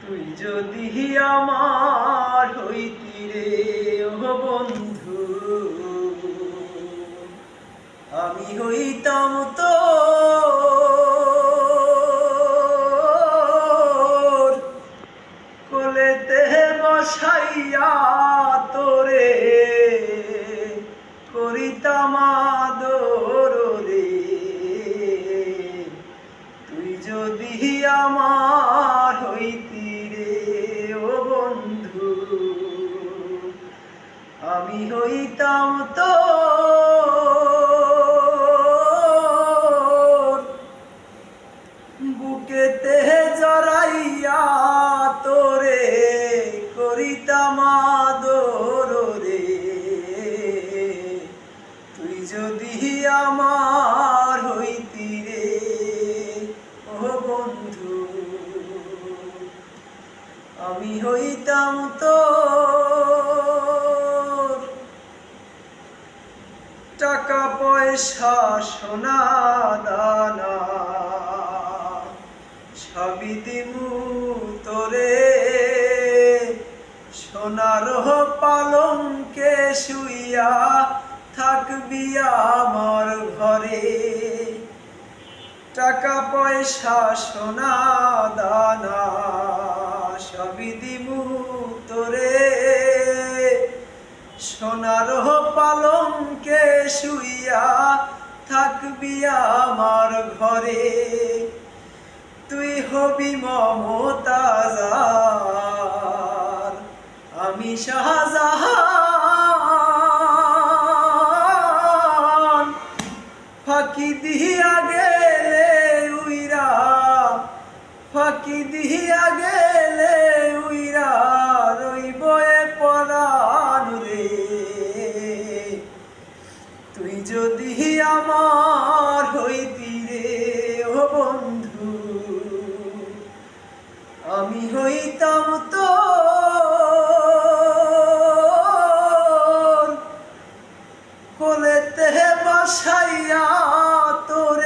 তুই যদি আমার হইতি রে ও বন্ধু, আমি হইতাম তোর কোলেতে বসাইয়া, তোরে করিতাম আদর রে। তুই যদি আমার হইতি রে ও বন্ধু, আমি হইতাম তোর বুকেতে জড়াইয়া, তোরে করিতাম আদর রে। তুই যদি আমার হইতি রে ও বন্ধু, আমি হইতাম তোর। টাকা পয়সা সোনা দানা সবই দিমু তোরে, সোনার পালঙ্কে শুইয়া থাকবি আমার ঘরে। টাকা পয়সা সোনা দানা সবই দিমু তোরে, সোনার পালঙ্কে শুইয়া থাকবি আমার ঘরে। তুই হবি মমতাজার, আমি শাহজাহান। ফাঁকি দিয়া গেলে উইরা, ফাঁকি দিয়া গেলে উইরা রইব এ পরাণ রে। তুই যদি আমার হইতি রে ও বন্ধু, আমি হইতাম তোর কোলেতে বসাইয়া, তোর